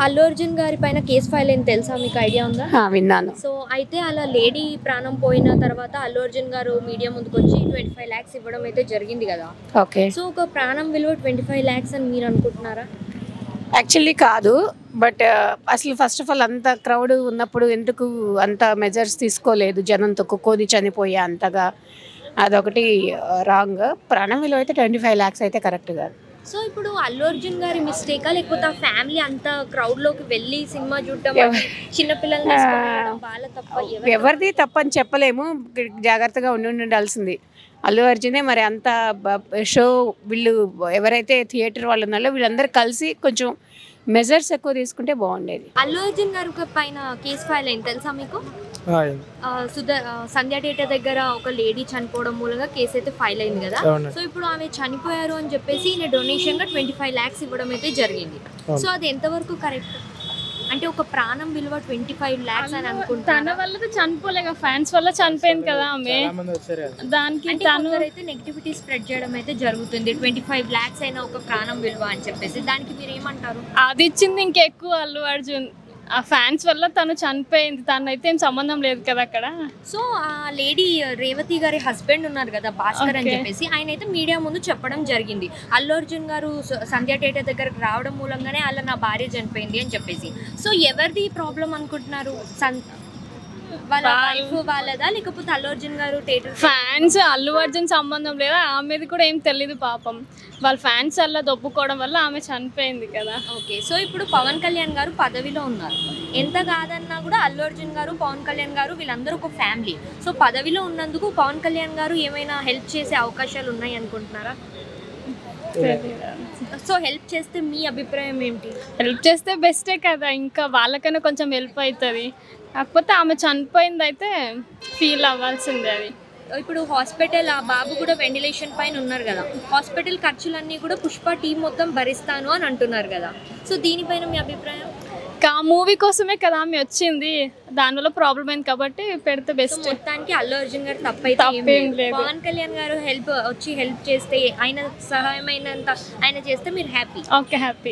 అల్లు అర్జున్ గారి పైన case file అయింది తెలుసా, మీకు ఐడియా ఉందా? విన్నాను. సో అయితే అలా లేడీ ప్రాణం పోయిన తర్వాత అల్లు అర్జున్ గారు మీడియా ముందుకు వచ్చి 25 lakhs ఇవ్వడం అయితే జరిగింది కదా. ఓకే. సో ఒక ప్రాణం విలువ 25 lakhs అని మీరు అనుకుంటున్నారా? యాక్చువల్లీ కాదు, బట్ అసలు ఫస్ట్ ఆఫ్ ఆల్ అంత క్రౌడ్ ఉన్నప్పుడు ఎందుకు అంత మెజర్స్ తీసుకోలేదు, జనంతో కుక్కోది చనిపోయే అంతగా, అదొకటి రాంగ్. ప్రాణం విలువ అయితే 25 lakhs అయితే కరెక్ట్ కాదు. సో ఇప్పుడు అల్లు అర్జున్ గారి మిస్టేకా, లేకపోతే ఆ ఫ్యామిలీ అంతా క్రౌడ్ లోకి వెళ్ళి సినిమా చూడడం, చిన్నపిల్లల్ని వాళ్ళ తప్ప? ఎవరిది తప్పని చెప్పలేము, జాగ్రత్తగా ఉండాల్సింది అల్లు అర్జునే. మరి అంత షో వీళ్ళు ఎవరైతే థియేటర్ వాళ్ళు ఉన్నారో వీళ్ళందరూ కలిసి కొంచెం మెజర్స్ ఎక్కువ తీసుకుంటే బాగుండేది. అల్లు అర్జున్ గారి పైన కేసు ఫైల్ అయింది తెలుసా మీకు? సంధ్య థియేటర్ దగ్గర ఒక లేడీ చనిపోవడం మూలంగా కేసు అయితే ఫైల్ అయింది కదా. సో ఇప్పుడు ఆమె చనిపోయారు అని చెప్పేసి డొనేషన్ గా 25 lakhs ఇవ్వడం అయితే జరిగింది. సో అది ఎంతవరకు కరెక్ట్? అంటే ఒక ప్రాణం విలువ 25 lakhs అని అనుకుంటా. తన వల్ల చనిపోలేక ఫ్యాన్స్ వల్ల చనిపోయింది కదా ఆమె. దానికి అయితే నెగిటివిటీ స్ప్రెడ్ చేయడం అయితే జరుగుతుంది. 25 lakhs అయినా ఒక ప్రాణం విలువ అని చెప్పేసి, దానికి మీరు ఏమంటారు? అది ఇచ్చింది ఇంకెక్కువ అల్లు అర్జున్. ఆ ఫ్యాన్స్ వల్ల తను చనిపోయింది, తనైతే ఏం సంబంధం లేదు కదా అక్కడ. సో ఆ లేడీ రేవతి గారి హస్బెండ్ ఉన్నారు కదా భాస్కర్ అని చెప్పేసి, ఆయన అయితే మీడియా ముందు చెప్పడం జరిగింది, అల్లు అర్జున్ గారు సంధ్య థియేటర్ దగ్గరకు రావడం మూలంగానే అలా నా భార్య చనిపోయింది అని చెప్పేసి. సో ఎవరిది ప్రాబ్లం అనుకుంటున్నారు? వాళ్ళ వైఫ్ వాళ్ళదా, లేకపోతే అల్లు అర్జున్ గారు థియేటర్ ఫ్యాన్స్? అల్లు అర్జున్ సంబంధం లేదా, ఆమెది కూడా ఏం తెలియదు పాపం. వాళ్ళ ఫ్యాన్స్ అలా దొప్పుకోవడం వల్ల ఆమె చనిపోయింది కదా. ఓకే. సో ఇప్పుడు పవన్ కళ్యాణ్ గారు పదవిలో ఉన్నారు, ఎంత కాదన్నా కూడా అల్లు అర్జున్ గారు పవన్ కళ్యాణ్ గారు వీళ్ళందరూ ఒక ఫ్యామిలీ. సో పదవిలో ఉన్నందుకు పవన్ కళ్యాణ్ గారు ఏమైనా హెల్ప్ చేసే అవకాశాలు ఉన్నాయి అనుకుంటున్నారా? సో హెల్ప్ చేస్తే మీ అభిప్రాయం ఏంటి? హెల్ప్ చేస్తే బెస్టే కదా, ఇంకా వాళ్ళకైనా కొంచెం హెల్ప్ అవుతుంది. కాకపోతే ఆమె చనిపోయింది అయితే ఫీల్ అవ్వాల్సిందే. అది ఇప్పుడు హాస్పిటల్ ఆ బాబు కూడా వెంటిలేషన్ పైన ఉన్నారు కదా, హాస్పిటల్ ఖర్చులన్నీ కూడా పుష్ప టీం మొత్తం భరిస్తాను అని అంటున్నారు కదా. సో దీనిపైన మీ అభిప్రాయం? ఆ మూవీ కోసమే కదా ఆమె వచ్చింది, దానివల్ల ప్రాబ్లం అయింది కాబట్టి పెడితే బెస్ట్. మొత్తానికి అల్లు అర్జున్ గారు తప్పైతే లేదు. పవన్ కళ్యాణ్ గారు హెల్ప్ చేస్తే, ఆయన సహాయమైనంత ఆయన చేస్తే మీరు హ్యాపీ? Okay, happy.